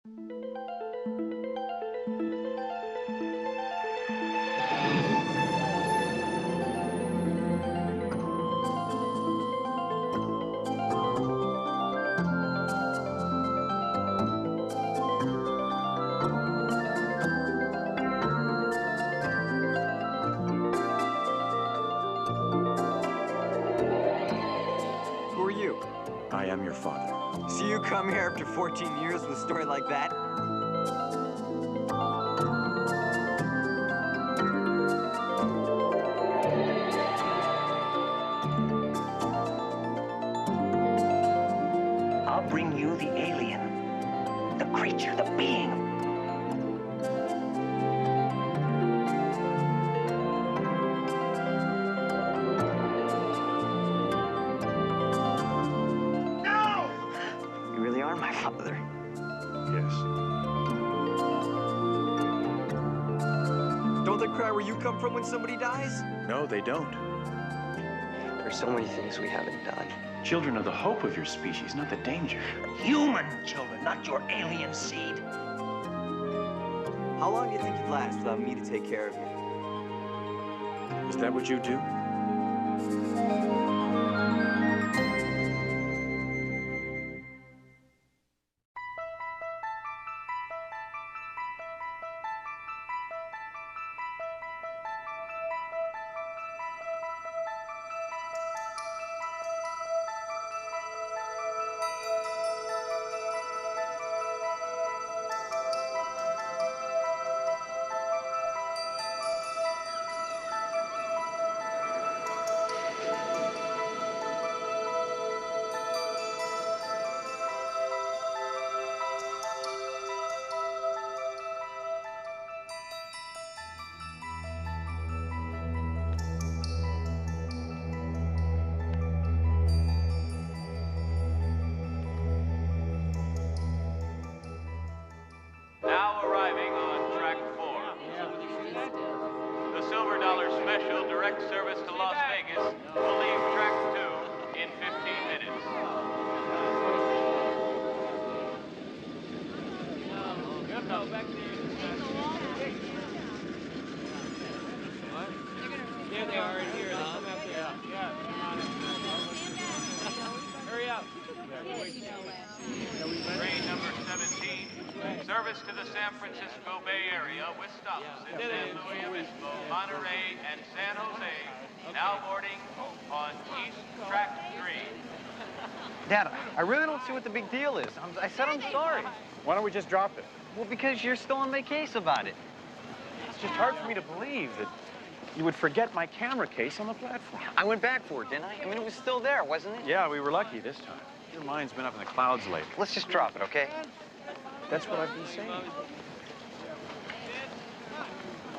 Who are you? I am your father. So you come here after 14 years with a story like that? I'll bring you the alien, the creature, the being. No! You really are my father. Yes. Don't they cry where you come from when somebody dies? No, they don't. There's so many things we haven't done. Children are the hope of your species, not the danger. Human children, not your alien seed. How long do you think you'd last without me to take care of you? Is that what you do? Now arriving on track 4. The Silver Dollar Special direct service to Las Vegas will leave track 2 in 15 minutes. There they are right here. They come out there. Yeah. Hurry up. Train number 17, service to the San Francisco Bay Area with stops in San Luis Obispo, Monterey, and San Jose. Now boarding on East Track 3. Dad, I really don't see what the big deal is. I said I'm sorry. Why don't we just drop it? Well, because you're still on my case about it. It's just hard for me to believe that you would forget my camera case on the platform. I went back for it, didn't I? I mean, it was still there, wasn't it? Yeah, we were lucky this time. Your mind's been up in the clouds lately. Let's just drop it, okay? That's what I've been saying.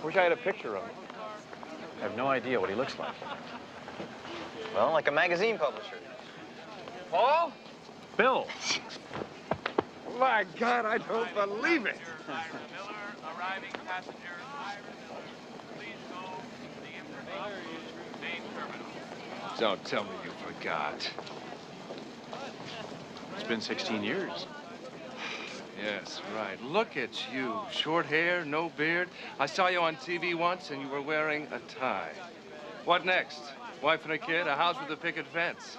Wish I had a picture of him. I have no idea what he looks like. Well, like a magazine publisher. Paul? Bill. My God, I don't believe it. Ira Miller, arriving passengers. Please go to the information main terminal. Don't tell me you forgot. It's been 16 years. Yes, right. Look at you. Short hair, no beard. I saw you on TV once and you were wearing a tie. What next? Wife and a kid? A house with a picket fence?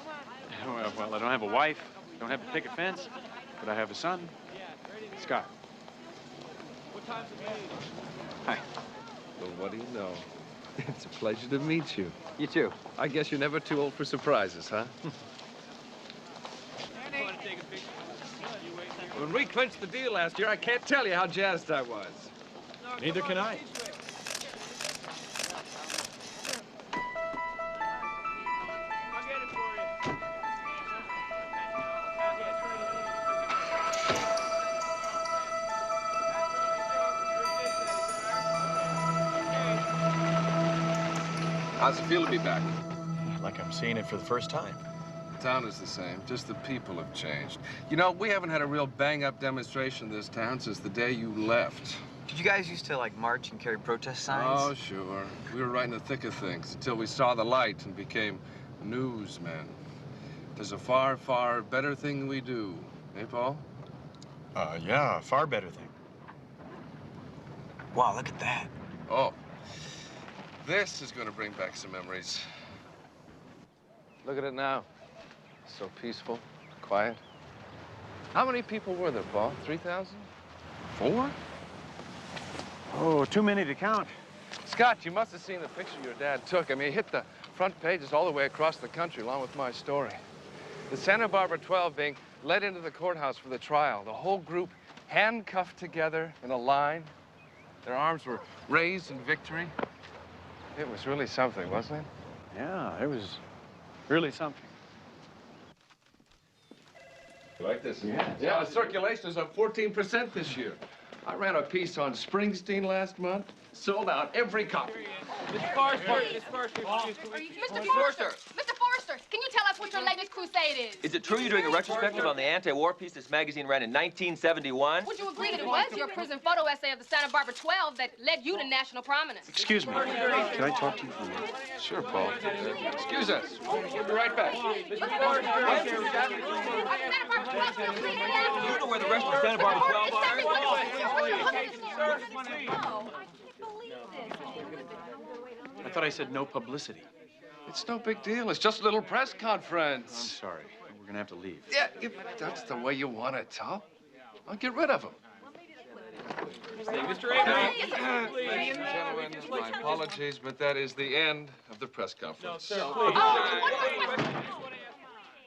Well, I don't have a wife, don't have a picket fence, but I have a son, Scott. Hi. Well, what do you know? It's a pleasure to meet you. You too. I guess you're never too old for surprises, huh? When we clinched the deal last year, I can't tell you how jazzed I was. Neither can I. How's it feel to be back? Like I'm seeing it for the first time. The town is the same, just the people have changed. You know, we haven't had a real bang-up demonstration in this town since the day you left. Did you guys used to, like, march and carry protest signs? Oh, sure. We were right in the thick of things until we saw the light and became newsmen. There's a far, far better thing we do. Eh, Paul? Yeah, far better thing. Wow, look at that. Oh, this is going to bring back some memories. Look at it now. So peaceful, quiet. How many people were there, Paul? 3,000? 4? Oh, too many to count. Scott, you must have seen the picture your dad took. I mean, it hit the front pages all the way across the country, along with my story. The Santa Barbara 12 being led into the courthouse for the trial. The whole group handcuffed together in a line. Their arms were raised in victory. It was really something, wasn't it? Yeah, it was really something. You like this? Yeah, the circulation is up 14% this year. I ran a piece on Springsteen last month. Sold out every copy. Mr. Forrester, Mr. Forrester, Mr. Forrester! Mr. Forrester! Can you tell us what your latest crusade is? Is it true you're doing a retrospective on the anti-war piece this magazine ran in 1971? Would you agree that it was your prison photo essay of the Santa Barbara 12 that led you to national prominence? Excuse me. Can I talk to you for a minute? Sure, Paul. Excuse us. We'll be right back. Mr. Forrester! Santa Barbara 12 You know where the rest of the Santa Barbara 12 are? I thought I said no publicity. It's no big deal. It's just a little press I'm conference. sorry. We're gonna have to leave. Yeah, if that's the way you want it, Tom, I'll get rid of him. Mr. Avery, Ladies and gentlemen, my apologies, but that is the end of the press conference. sir, please.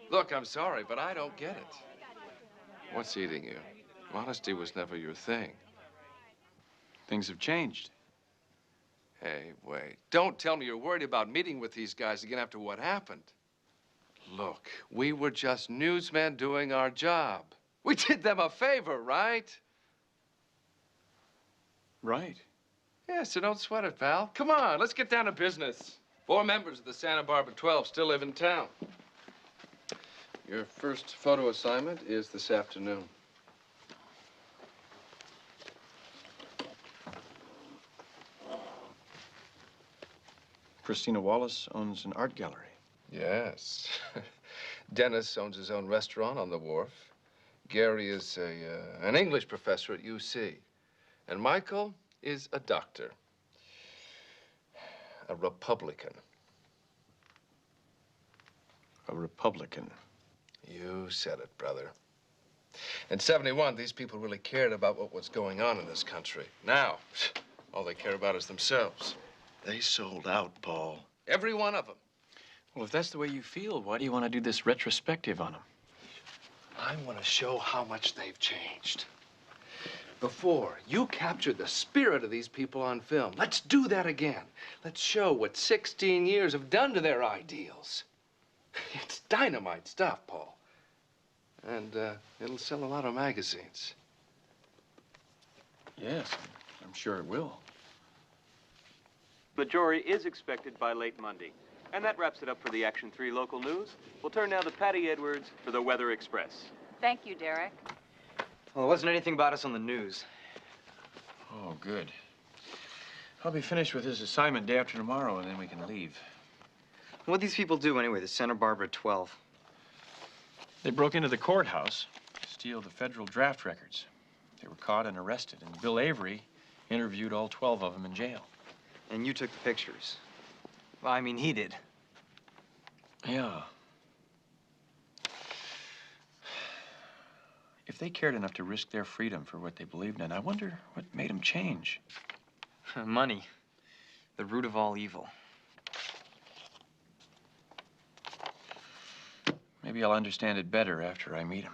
Look, I'm sorry, but I don't get it. What's eating you? Modesty was never your thing. Things have changed. Hey, wait. Don't tell me you're worried about meeting with these guys again after what happened. Look, we were just newsmen doing our job. We did them a favor, right? Right. Yeah, so don't sweat it, pal. Come on, let's get down to business. 4 members of the Santa Barbara 12 still live in town. Your first photo assignment is this afternoon. Christina Wallace owns an art gallery. Yes. Dennis owns his own restaurant on the wharf. Gary is an English professor at UC. And Michael is a doctor. A Republican. A Republican. You said it, brother. In '71, these people really cared about what was going on in this country. Now, all they care about is themselves. They sold out, Paul. Every one of them. Well, if that's the way you feel, why do you want to do this retrospective on them? I want to show how much they've changed. Before, you captured the spirit of these people on film. Let's do that again. Let's show what 16 years have done to their ideals. It's dynamite stuff, Paul. And it'll sell a lot of magazines. Yes, I'm sure it will. The jury is expected by late Monday. And that wraps it up for the Action 3 local news. We'll turn now to Patty Edwards for the Weather Express. Thank you, Derek. Well, there wasn't anything about us on the news. Oh, good. I'll be finished with this assignment day after tomorrow, and then we can leave. What'd these people do anyway, the Santa Barbara 12? They broke into the courthouse to steal the federal draft records. They were caught and arrested, and Bill Avery interviewed all 12 of them in jail. And you took the pictures. Well, I mean, he did. Yeah. If they cared enough to risk their freedom for what they believed in, I wonder what made them change. Money. The root of all evil. Maybe I'll understand it better after I meet him.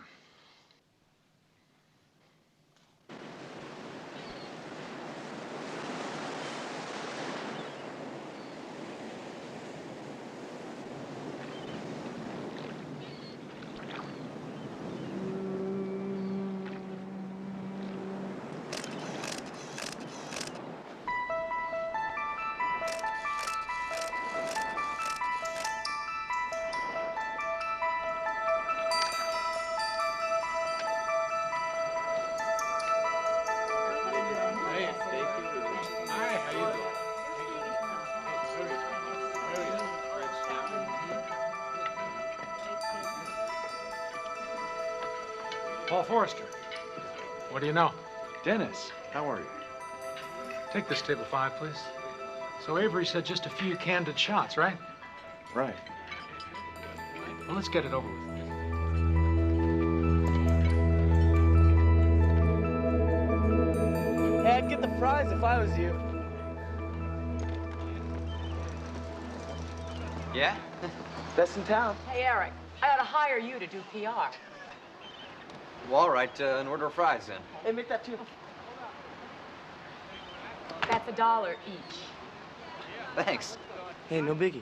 Paul Forrester. What do you know? Dennis, how are you? Take this table 5, please. So Avery said just a few candid shots, right? Right. Well, let's get it over with. Hey, I'd get the fries if I was you. Yeah? Best in town. Hey, Eric, I ought to hire you to do PR. Well, all right, an order of fries then. Hey, make that two. That's $1 each. Thanks. Hey, no biggie.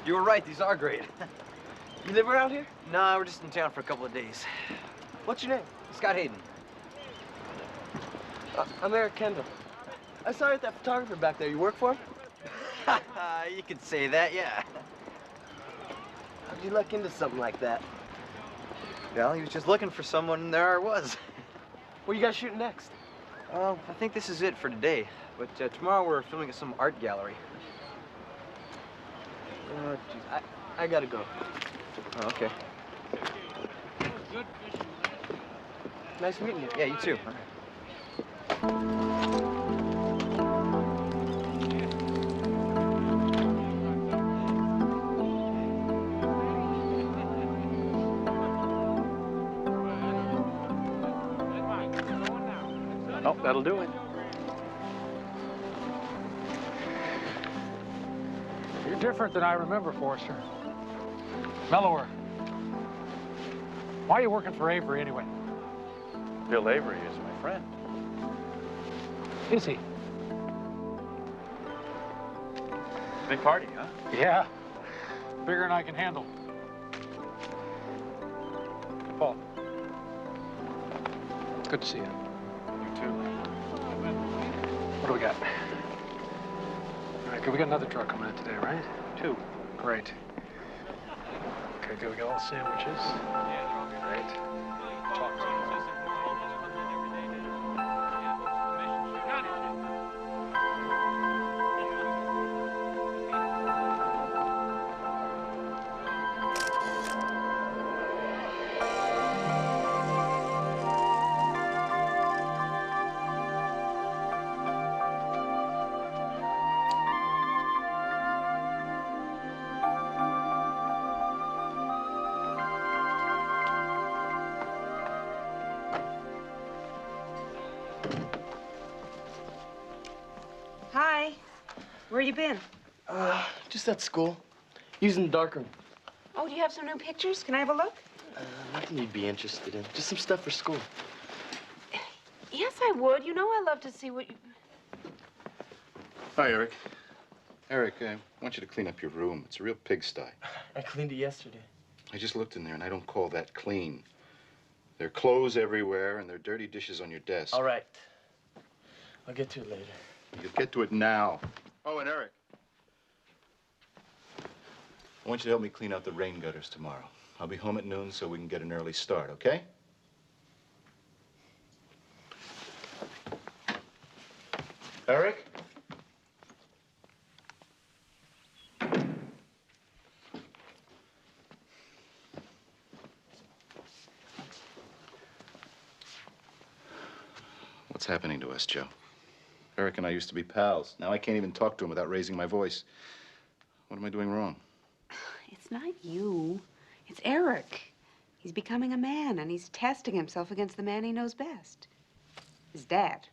You were right, these are great. You live around here? Nah, we're just in town for a couple of days. What's your name? Scott Hayden. I'm Eric Kendall. I saw you at that photographer back there. You work for him? You could say that, yeah. How'd you luck into something like that? Well, he was just looking for someone, and there I was. What you guys shooting next? Well, I think this is it for today. But tomorrow we're filming at some art gallery. Geez, I gotta go. Oh, okay. Nice meeting you. Yeah, you too. All right. Oh, that'll do it. You're different than I remember, Forrester. Mellower. Why are you working for Avery anyway? Bill Avery is my friend. Is he? Big party, huh? Yeah. Bigger than I can handle. Paul. Good to see you. You too. What do we got? All right, good. We got another truck coming in today, right? 2. Great. Okay, good. We got all the sandwiches. Great. Talk to you. Hi. Where you been? Just at school. Using the darkroom. Oh, do you have some new pictures? Can I have a look? Nothing you'd be interested in. Just some stuff for school. Yes, I would. You know I love to see what you... Hi, Eric. Eric, I want you to clean up your room. It's a real pigsty. I cleaned it yesterday. I just looked in there, and I don't call that clean. There are clothes everywhere, and there are dirty dishes on your desk. All right. I'll get to it later. You'll get to it now. Oh, and Eric. I want you to help me clean out the rain gutters tomorrow. I'll be home at noon so we can get an early start, okay? Eric? What's happening to us, Joe? Eric and I used to be pals. Now I can't even talk to him without raising my voice. What am I doing wrong? It's not you. It's Eric. He's becoming a man, and he's testing himself against the man he knows best. His dad.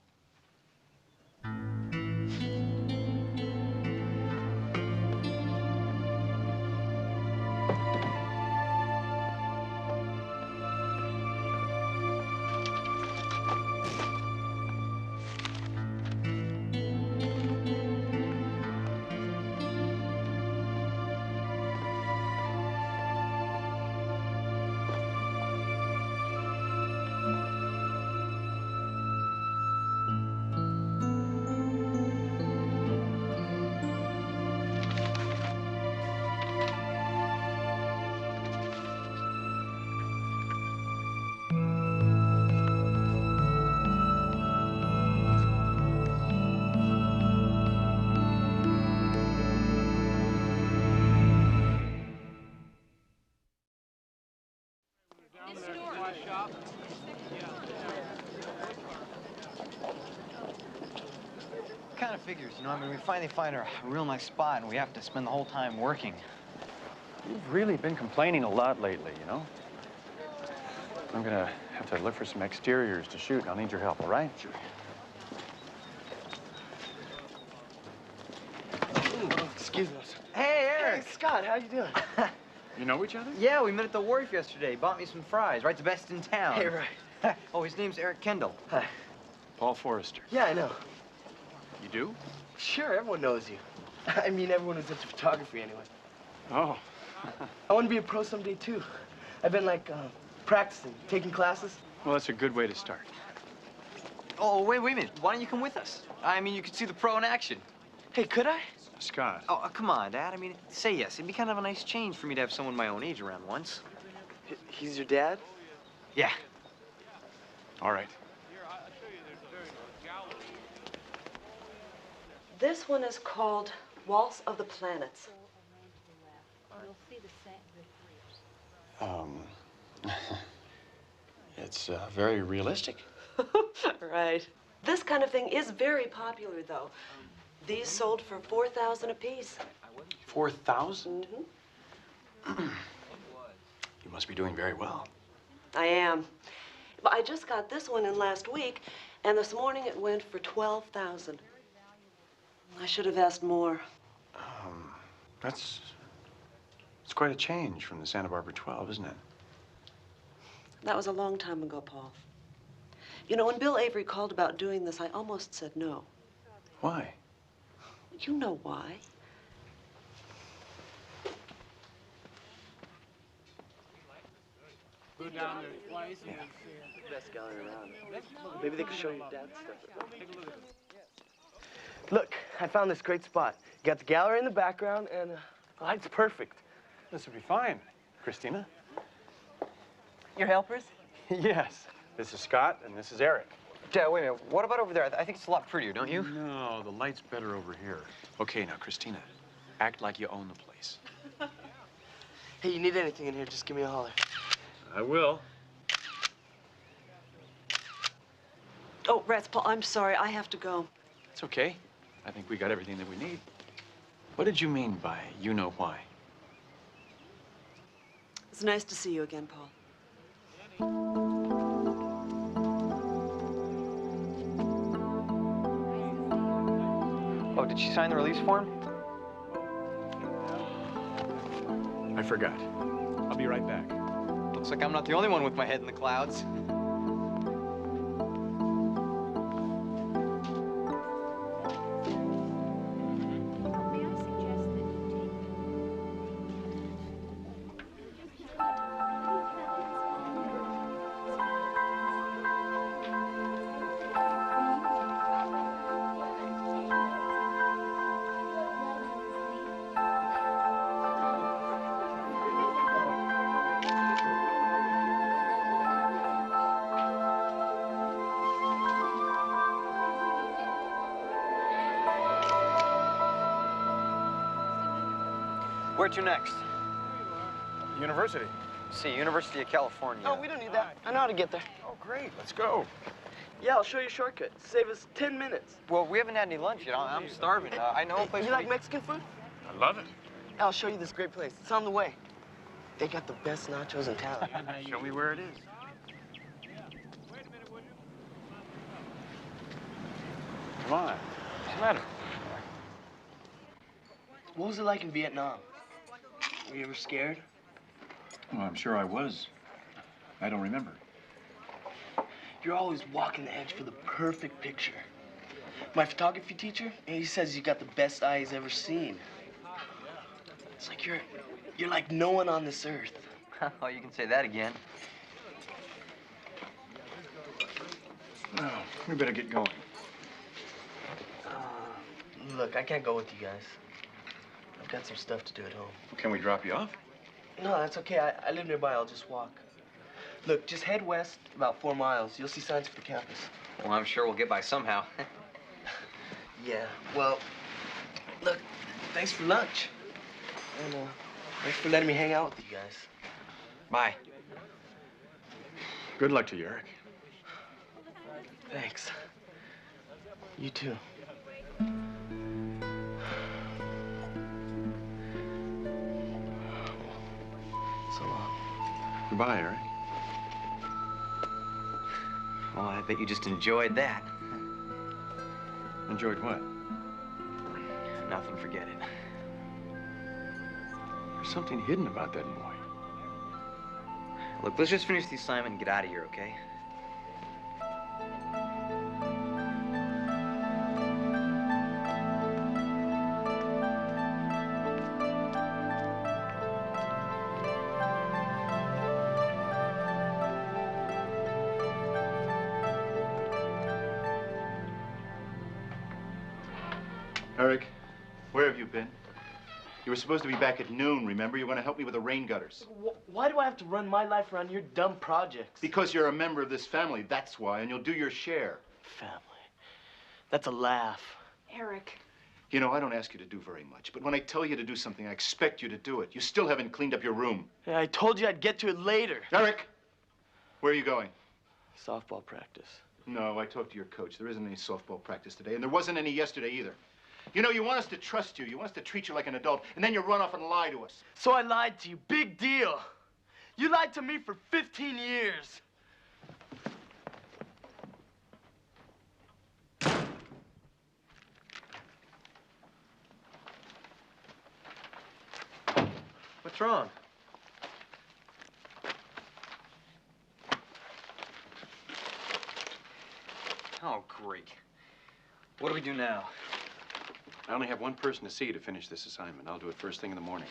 kind of figures, you know. I mean, we finally find a real nice spot, and we have to spend the whole time working. You've really been complaining a lot lately, you know? I'm gonna have to look for some exteriors to shoot, and I'll need your help, all right? Sure. Excuse me. Hey, Eric! Hey, Scott, how you doing? You know each other? Yeah, we met at the wharf yesterday. He bought me some fries, right? The best in town. Hey, right. Oh, his name's Eric Kendall. Hi. Paul Forrester. Yeah, I know. You do? Sure, everyone knows you. I mean, everyone who's into photography anyway. Oh. I want to be a pro someday, too. I've been, like, practicing, taking classes. Well, that's a good way to start. Oh, wait a minute. Why don't you come with us? I mean, you could see the pro in action. Hey, could I? Scott. Oh, come on, Dad. I mean, say yes. It'd be kind of a nice change for me to have someone my own age around once. He's your dad? Yeah. All right. This one is called Waltz of the Planets. It's very realistic. Right. This kind of thing is very popular, though. These sold for $4,000 apiece. 4,000? You must be doing very well. I am. But I just got this one in last week, and this morning it went for $12,000. I should have asked more. It's quite a change from the Santa Barbara 12, isn't it? That was a long time ago, Paul. You know, when Bill Avery called about doing this, I almost said no. Why? You know why. Go down there twice and best gallery around. Maybe they could show you dad's stuff. Look, I found this great spot. You got the gallery in the background, and the light's perfect. This will be fine, Christina. Your helpers? Yes. This is Scott, and this is Eric. Dad, wait a minute. What about over there? I think it's a lot prettier, don't you? No, the light's better over here. Okay, now, Christina, act like you own the place. Hey, you need anything in here, just give me a holler. I will. Oh, Rats, Paul, I'm sorry. I have to go. It's okay. I think we got everything that we need. What did you mean by you know why? It's nice to see you again, Paul. Oh, did she sign the release form? I forgot. I'll be right back. Looks like I'm not the only one with my head in the clouds. Where to next? University. See, University of California. Oh, we don't need that. I know how to get there. Oh, great. Let's go. Yeah, I'll show you a shortcut. Save us 10 minutes. Well, we haven't had any lunch yet. I'm starving. I know a place. You like Mexican food? I love it. I'll show you this great place. It's on the way. They got the best nachos in town. Show me where it is. Come on. What's the matter? What was it like in Vietnam? Were you ever scared? Well, I'm sure I was. I don't remember. You're always walking the edge for the perfect picture. My photography teacher, he says you got the best eye he's ever seen. It's like you're like no one on this earth. Oh, you can say that again. No, we better get going. Look, I can't go with you guys. I've got some stuff to do at home. Can we drop you off? No, that's okay. I live nearby. I'll just walk. Look, just head west about 4 miles. You'll see signs for the campus. Well, I'm sure we'll get by somehow. Yeah, well, look, thanks for lunch. And thanks for letting me hang out with you guys. Bye. Good luck to you, Eric. Thanks. You too. Goodbye, Eric. Oh, I bet you just enjoyed that. Enjoyed what? Nothing, forget it. There's something hidden about that boy. Look, let's just finish the assignment and get out of here, okay? Eric, where have you been? You were supposed to be back at noon, remember? You were going to help me with the rain gutters. Why do I have to run my life around your dumb projects? Because you're a member of this family, that's why, and you'll do your share. Family. That's a laugh. Eric. You know, I don't ask you to do very much, but when I tell you to do something, I expect you to do it. You still haven't cleaned up your room. Yeah, I told you I'd get to it later. Eric, where are you going? Softball practice. No, I talked to your coach. There isn't any softball practice today, and there wasn't any yesterday either. You know, you want us to trust you. You want us to treat you like an adult, and then you run off and lie to us. So I lied to you. Big deal. You lied to me for 15 years. What's wrong? Oh, great. What do we do now? I only have one person to see to finish this assignment. I'll do it first thing in the morning.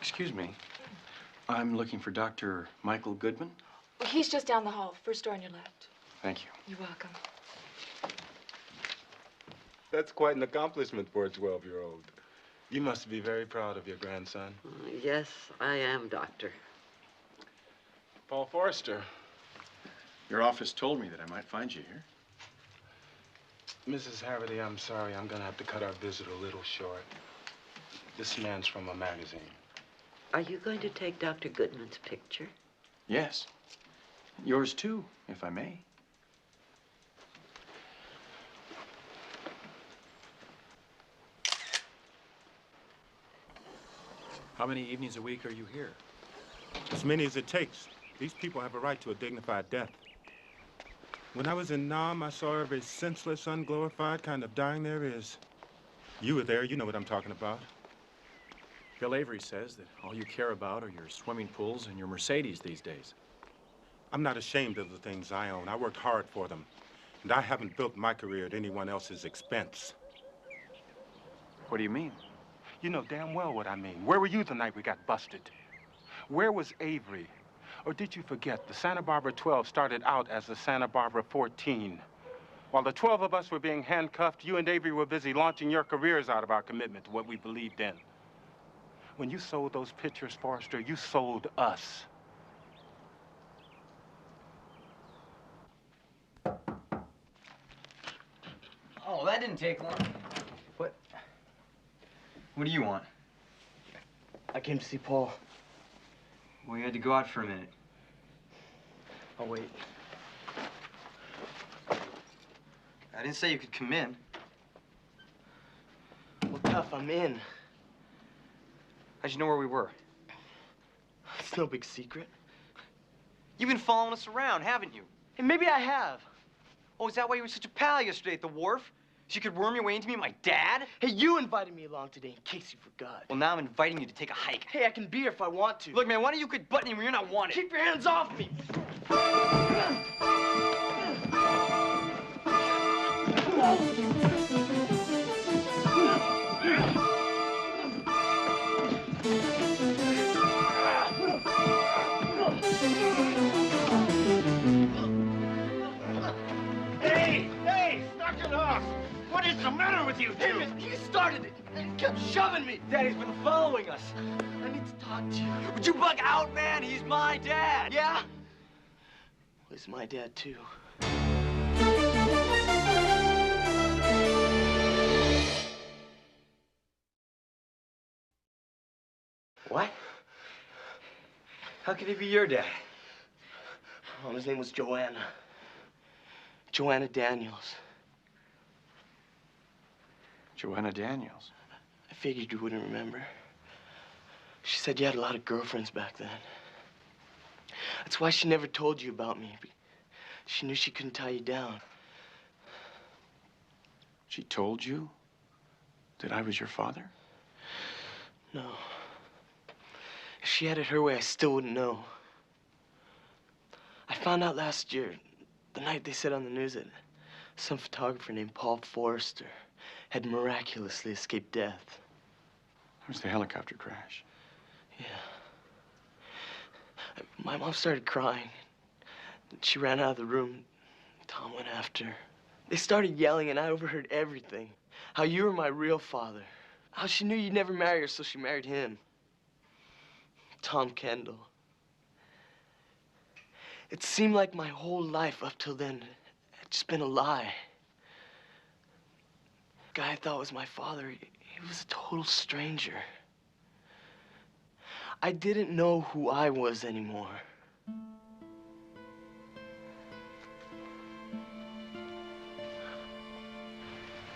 Excuse me. I'm looking for Dr. Michael Goodman. He's just down the hall, first door on your left. Thank you. You're welcome. That's quite an accomplishment for a 12-year-old. You must be very proud of your grandson. Yes, I am, Doctor. Paul Forrester. Your office told me that I might find you here. Mrs. Harrity, I'm sorry. I'm going to have to cut our visit a little short. This man's from a magazine. Are you going to take Dr. Goodman's picture? Yes. Yours too, if I may. How many evenings a week are you here? As many as it takes. These people have a right to a dignified death. When I was in Nam, I saw every senseless, unglorified kind of dying there is. You were there. You know what I'm talking about. Bill Avery says that all you care about are your swimming pools and your Mercedes these days. I'm not ashamed of the things I own. I worked hard for them. And I haven't built my career at anyone else's expense. What do you mean? You know damn well what I mean. Where were you the night we got busted? Where was Avery? Or did you forget the Santa Barbara 12 started out as the Santa Barbara 14? While the 12 of us were being handcuffed, you and Avery were busy launching your careers out of our commitment to what we believed in. When you sold those pictures, Forrester, you sold us. Oh, that didn't take long. What do you want? I came to see Paul. Well, you had to go out for a minute. I'll wait. I didn't say you could come in. Well, tough, I'm in. How'd you know where we were? It's no big secret. You've been following us around, haven't you? Hey, maybe I have. Oh, is that why you were such a pal yesterday at the wharf? So you could worm your way into me, my dad? Hey, you invited me along today in case you forgot. Well, now I'm inviting you to take a hike. Hey, I can be here if I want to. Look, man, why don't you quit buttoning where you're not wanted? Keep your hands off me! to you, too. He started it. He kept shoving me. Daddy's been following us. I need to talk to you. Would you bug out, man? He's my dad. Yeah? Well, he's my dad, too. What? How could he be your dad? Oh, his name was Joanna. Joanna Daniels. Joanna Daniels. I figured you wouldn't remember. She said you had a lot of girlfriends back then. That's why she never told you about me. She knew she couldn't tie you down. She told you that I was your father? No. If she had it her way, I still wouldn't know. I found out last year, the night they said on the news that some photographer named Paul Forrester had miraculously escaped death. It was the helicopter crash. Yeah. My mom started crying. She ran out of the room. Tom went after her. They started yelling, and I overheard everything. How you were my real father. How she knew you'd never marry her, so she married him. Tom Kendall. It seemed like my whole life up till then had just been a lie. The guy I thought was my father, he was a total stranger. I didn't know who I was anymore.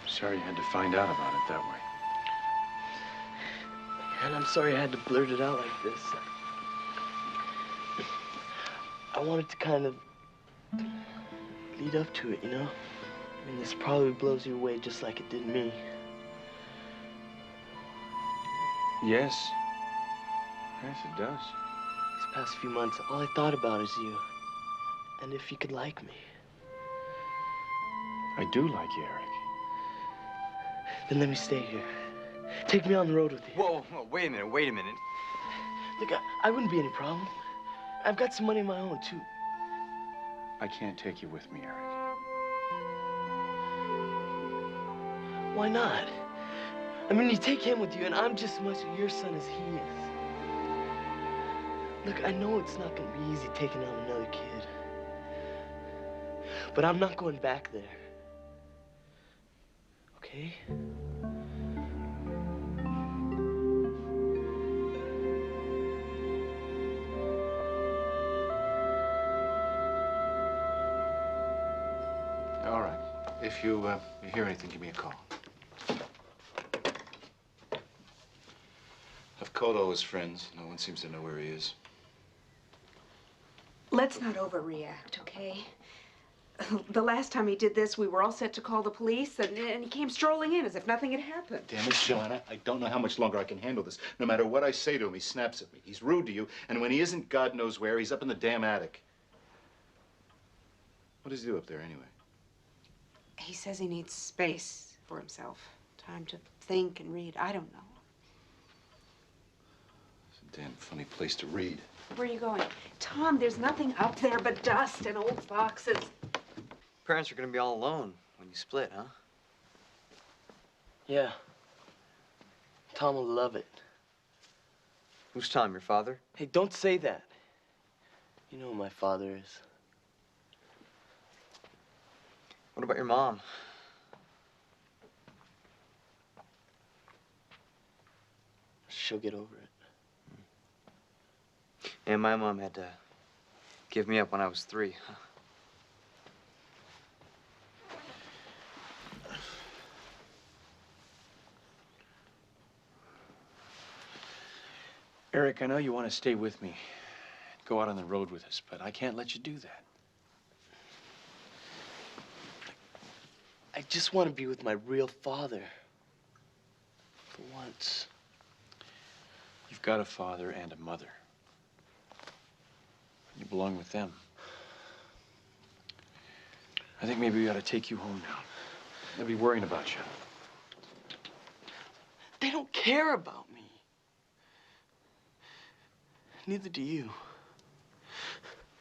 Sorry you had to find out about it that way. And I'm sorry I had to blurt it out like this. I wanted to kind of lead up to it, you know? I mean, this probably blows you away just like it did me. Yes. Yes, it does. These past few months, all I thought about is you. And if you could like me. I do like you, Eric. Then let me stay here. Take me on the road with you. Whoa, whoa, wait a minute, wait a minute. Look, I wouldn't be any problem. I've got some money of my own, too. I can't take you with me, Eric. Why not? I mean, you take him with you, and I'm just as much your son as he is. Look, I know it's not going to be easy taking on another kid. But I'm not going back there. Okay? All right. If you hear anything, give me a call. I've called all his friends. No one seems to know where he is. Let's not overreact, okay? The last time he did this, we were all set to call the police, and he came strolling in as if nothing had happened. Damn it, Joanna. I don't know how much longer I can handle this. No matter what I say to him, he snaps at me. He's rude to you, and when he isn't God knows where, he's up in the damn attic. What does he do up there, anyway? He says he needs space for himself. Time to think and read. I don't know. It's a damn funny place to read. Where are you going? Tom, there's nothing up there but dust and old boxes. Parents are gonna be all alone when you split, huh? Yeah. Tom will love it. Who's Tom, your father? Hey, don't say that. You know who my father is. What about your mom? She'll get over it. And my mom had to give me up when I was 3. Huh? Eric, I know you want to stay with me, go out on the road with us, but I can't let you do that. I just want to be with my real father. For once. You've got a father and a mother. You belong with them. I think maybe we ought to take you home now. They'll be worrying about you. They don't care about me. Neither do you.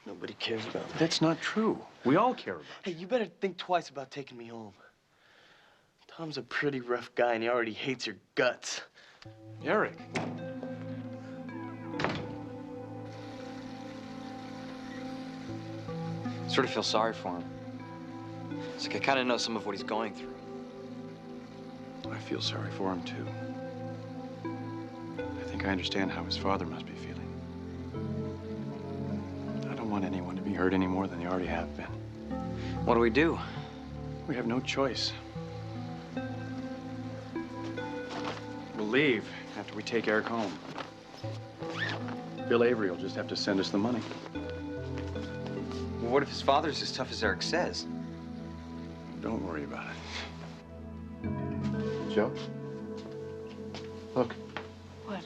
Nobody cares about me. That's not true. We all care about you. Hey, you better think twice about taking me home. Tom's a pretty rough guy, and he already hates your guts. Eric. Sort of feel sorry for him. It's like I kind of know some of what he's going through. I feel sorry for him, too. I think I understand how his father must be feeling. I don't want anyone to be hurt any more than they already have been. What do we do? We have no choice. We'll leave after we take Eric home. Bill Avery will just have to send us the money. Well, what if his father's as tough as Eric says? Don't worry about it. Joe? Look. What?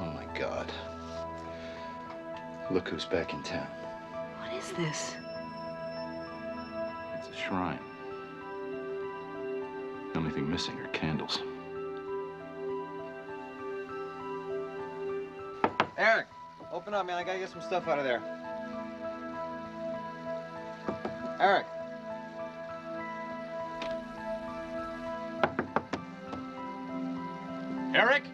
Oh, my God. Look who's back in town. What is this? It's a shrine. The only thing missing are candles. Eric, open up, man. I gotta get some stuff out of there. Eric. Eric?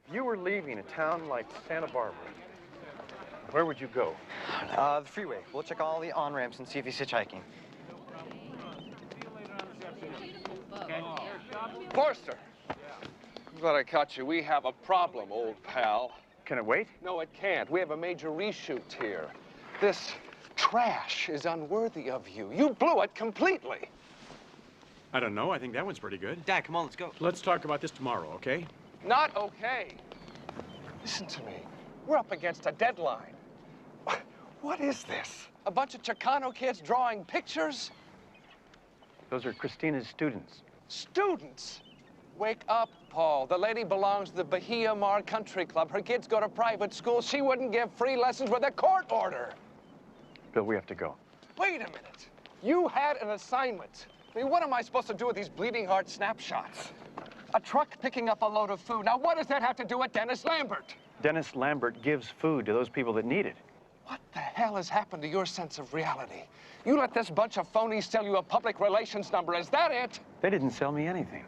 If you were leaving a town like Santa Barbara, where would you go? The freeway. We'll check all the on-ramps and see if he's hitchhiking. Forster! I'm glad I caught you. We have a problem, old pal. Can it wait? No, it can't. We have a major reshoot here. This trash is unworthy of you. You blew it completely. I don't know. I think that one's pretty good. Dad, come on, let's go. Let's talk about this tomorrow, okay? Not okay. Listen to me. We're up against a deadline. What is this? A bunch of Chicano kids drawing pictures? Those are Christina's students. Students? Wake up, Paul. The lady belongs to the Bahia Mar Country Club. Her kids go to private school. She wouldn't give free lessons with a court order. Bill, we have to go. Wait a minute. You had an assignment. I mean, what am I supposed to do with these bleeding heart snapshots? A truck picking up a load of food. Now, what does that have to do with Dennis Lambert? Dennis Lambert gives food to those people that need it. What the hell has happened to your sense of reality? You let this bunch of phonies sell you a public relations number. Is that it? They didn't sell me anything.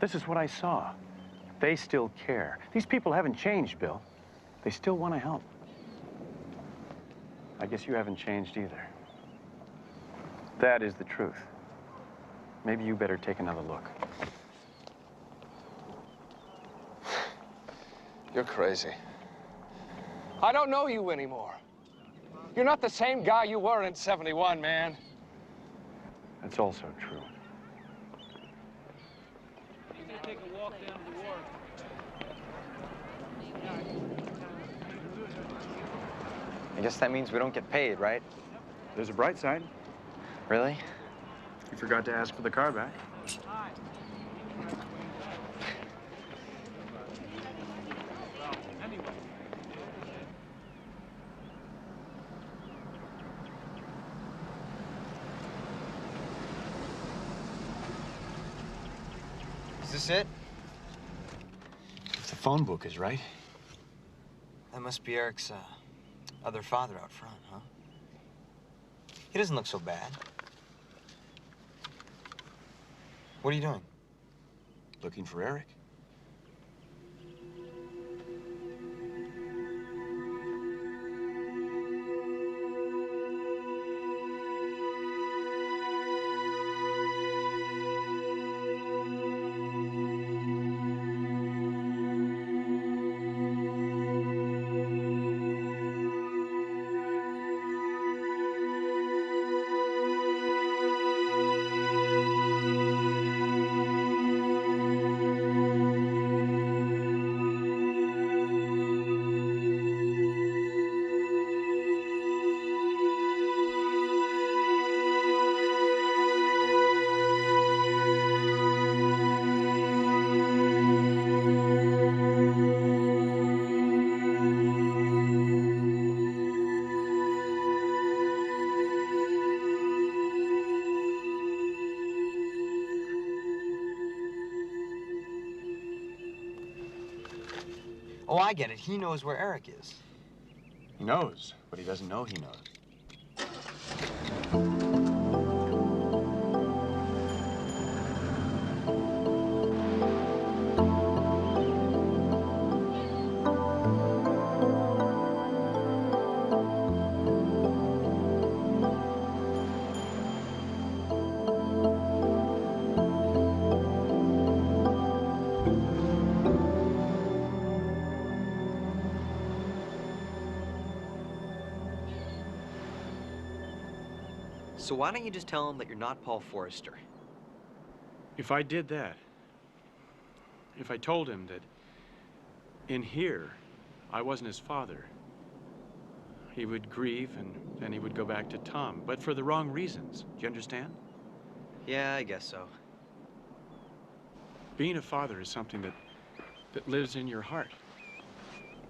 This is what I saw. They still care. These people haven't changed, Bill. They still want to help. I guess you haven't changed either. That is the truth. Maybe you better take another look. You're crazy. I don't know you anymore. You're not the same guy you were in '71, man. That's also true. Take a walk down to the wharf. I guess that means we don't get paid, right? There's a bright side. Really? You forgot to ask for the car back. Is this it? If the phone book is right. That must be Eric's other father out front, huh? He doesn't look so bad. What are you doing? Looking for Eric. Oh, I get it. He knows where Eric is. He knows, but he doesn't know he knows. So why don't you just tell him that you're not Paul Forrester? If I did that, if I told him that in here I wasn't his father, he would grieve and then he would go back to Tom, but for the wrong reasons. Do you understand? Yeah, I guess so. Being a father is something that lives in your heart.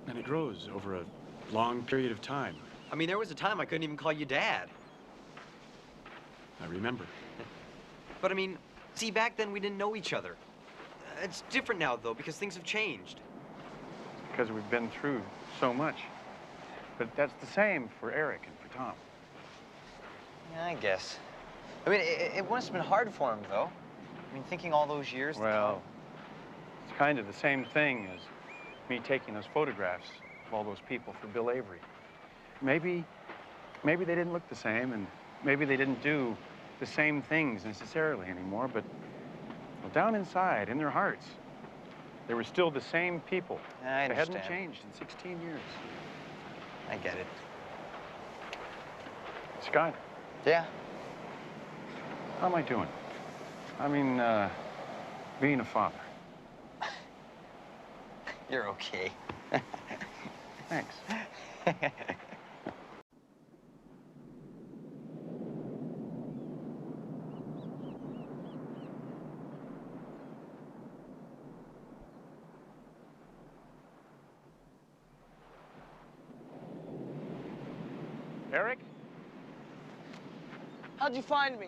And it grows over a long period of time. I mean, there was a time I couldn't even call you Dad. I remember. But I mean, see, back then we didn't know each other. It's different now, though, because things have changed. Because we've been through so much. But that's the same for Eric and for Tom. Yeah, I guess. I mean, it must have been hard for him, though. I mean, thinking all those years. Well, it's kind of the same thing as me taking those photographs of all those people for Bill Avery. Maybe they didn't look the same, and maybe they didn't do the same things necessarily anymore, but well, down inside, in their hearts, they were still the same people. I understand. They hadn't changed in 16 years. I get it. Scott? Yeah? How am I doing? I mean, being a father. You're okay. Thanks. Eric? How'd you find me?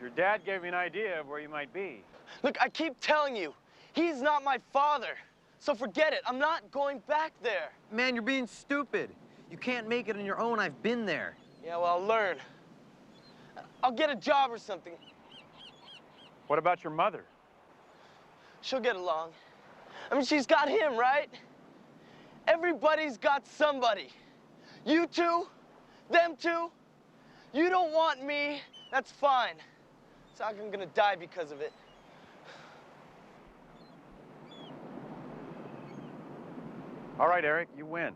Your dad gave me an idea of where you might be. Look, I keep telling you, he's not my father. So forget it. I'm not going back there. Man, you're being stupid. You can't make it on your own. I've been there. Yeah, well, I'll learn. I'll get a job or something. What about your mother? She'll get along. I mean, she's got him, right? Everybody's got somebody. You two, them two. You don't want me, that's fine. It's not like I'm gonna die because of it. All right, Eric, you win.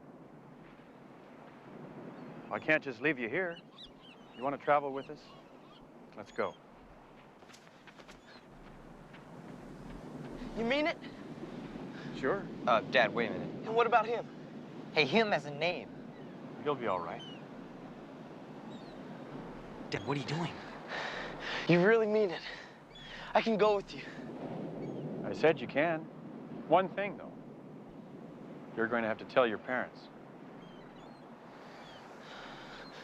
I can't just leave you here. You want to travel with us? Let's go. You mean it? Sure. Dad, wait a minute. And what about him? Hey, him has a name. He'll be all right. Dad, what are you doing? You really mean it? I can go with you. I said you can. One thing, though. You're going to have to tell your parents.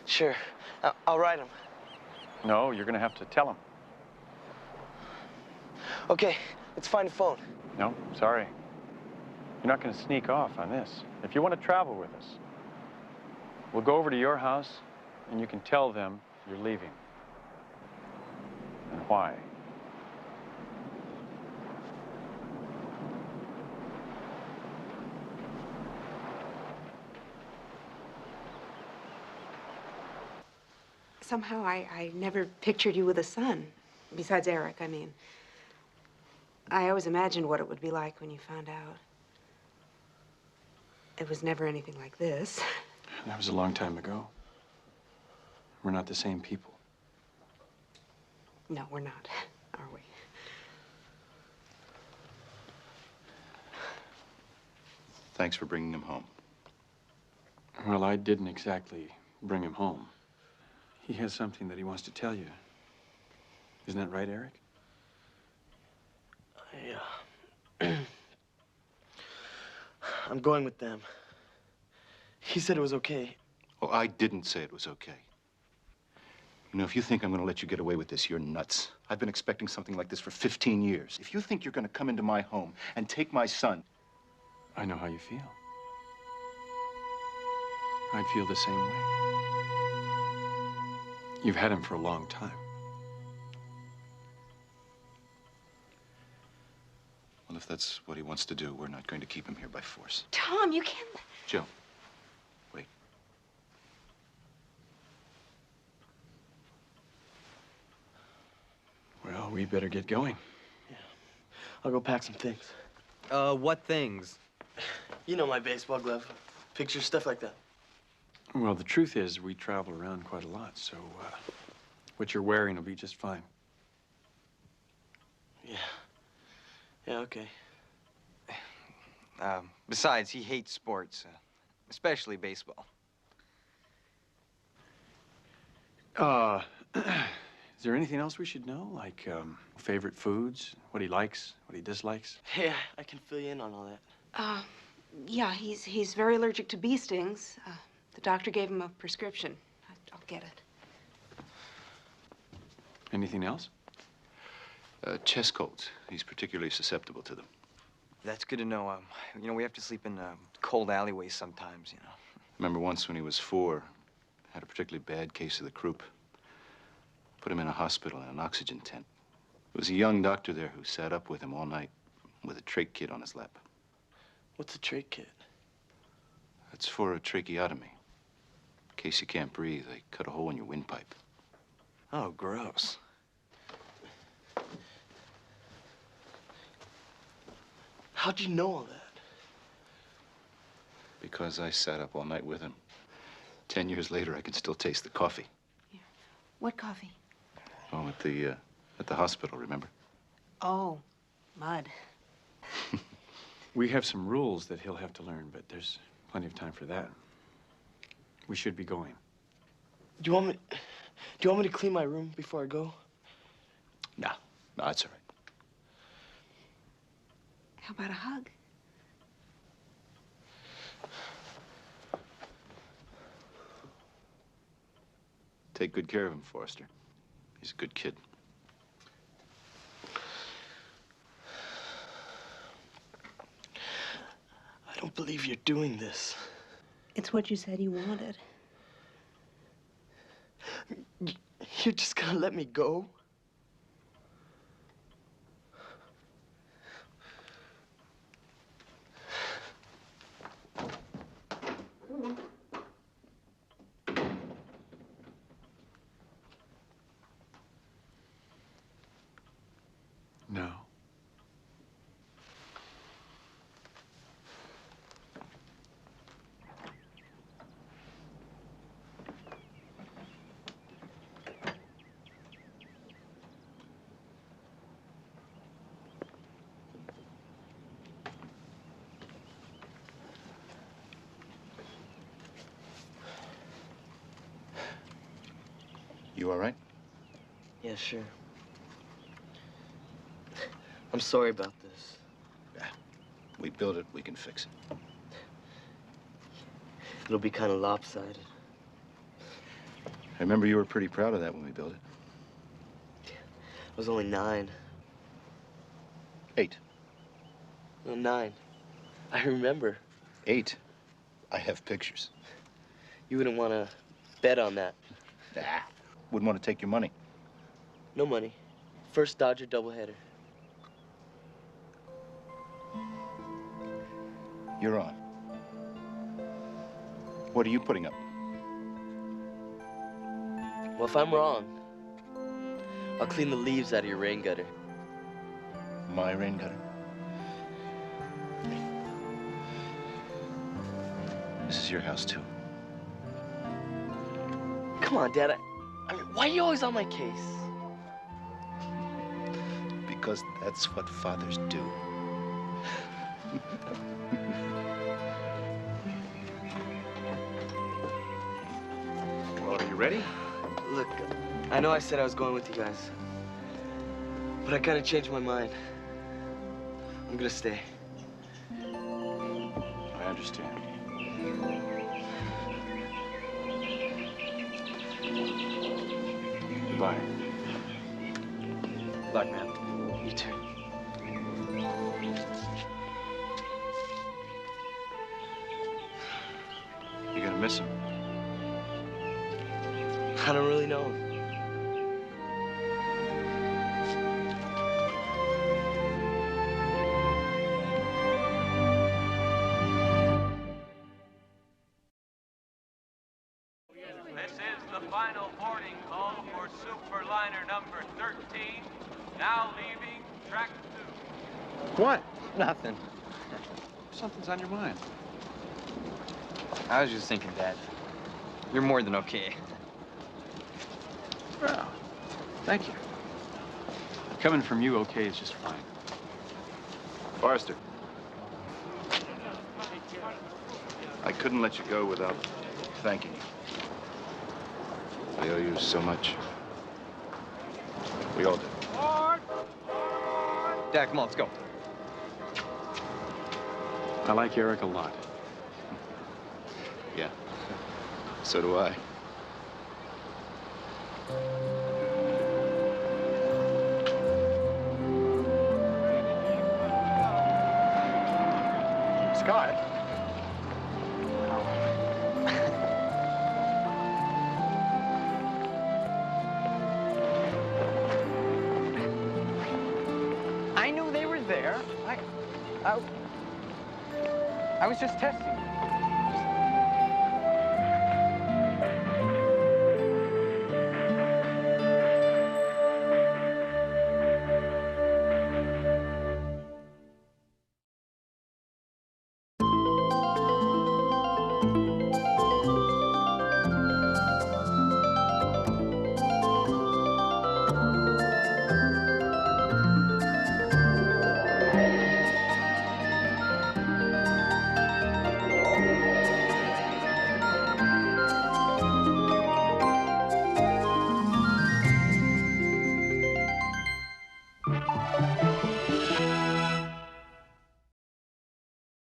Sure. I'll write them. No, you're going to have to tell them. Okay, let's find a phone. No, sorry. You're not going to sneak off on this. If you want to travel with us, we'll go over to your house, and you can tell them you're leaving. And why. Somehow I never pictured you with a son. Besides Eric, I mean. I always imagined what it would be like when you found out. It was never anything like this. That was a long time ago. We're not the same people. No, we're not, are we? Thanks for bringing him home. Well, I didn't exactly bring him home. He has something that he wants to tell you. Isn't that right, Eric? Yeah. I'm going with them. He said it was okay. Oh, I didn't say it was okay. You know, if you think I'm going to let you get away with this, you're nuts. I've been expecting something like this for 15 years. If you think you're going to come into my home and take my son, I know how you feel. I'd feel the same way. You've had him for a long time. Well, if that's what he wants to do, we're not going to keep him here by force. Tom, you can't... Jill, wait. Well, we better get going. I'll go pack some things. What things? You know, my baseball glove, pictures, stuff like that. Well, the truth is, we travel around quite a lot, so what you're wearing will be just fine. Yeah. Yeah, okay. Besides, he hates sports, especially baseball. Is there anything else we should know? Like, favorite foods, what he likes, what he dislikes? Yeah, I can fill you in on all that. Yeah, he's very allergic to bee stings. The doctor gave him a prescription. I'll get it. Anything else? Chest colds. He's particularly susceptible to them. That's good to know. You know, we have to sleep in cold alleyways sometimes, you know. Remember once when he was 4, had a particularly bad case of the croup. Put him in a hospital in an oxygen tent. There was a young doctor there who sat up with him all night with a trach kit on his lap. What's a trach kit? That's for a tracheotomy. In case you can't breathe, they cut a hole in your windpipe. Oh, gross. How'd you know all that? Because I sat up all night with him. 10 years later, I can still taste the coffee. What coffee? Oh, at the hospital, remember? Oh, mud. We have some rules that he'll have to learn, but there's plenty of time for that. We should be going. Do you want me to clean my room before I go? No, that's all right. How about a hug? Take good care of him, Forrester. He's a good kid. I don't believe you're doing this. It's what you said you wanted. You're just gonna let me go? No. You all right? Yeah, sure. I'm sorry about this. We built it, we can fix it. It'll be kind of lopsided. I remember you were pretty proud of that when we built it. I was only 9. 8. No, 9. I remember. 8. I have pictures. You wouldn't want to bet on that. Nah. Wouldn't want to take your money. No money. First Dodger doubleheader. You're on. What are you putting up? Well, if I'm wrong, I'll clean the leaves out of your rain gutter. My rain gutter? This is your house, too. Come on, Dad. I mean, why are you always on my case? Because that's what fathers do. Well, are you ready? Look, I know I said I was going with you guys, but I kind of changed my mind. I'm gonna stay. I understand. Goodbye. Luck, man. You too. miss him? I don't really know him. This is the final boarding call for Superliner number 13, now leaving track 2. What? Nothing. Something's on your mind. I was just thinking, Dad. You're more than okay. Well, thank you. Coming from you, okay, is just fine. Forrester. I couldn't let you go without thanking you. I owe you so much. We all do. Dad, come on, let's go. I like Eric a lot. Yeah, so do I. Scott? I knew they were there. I was just testing you.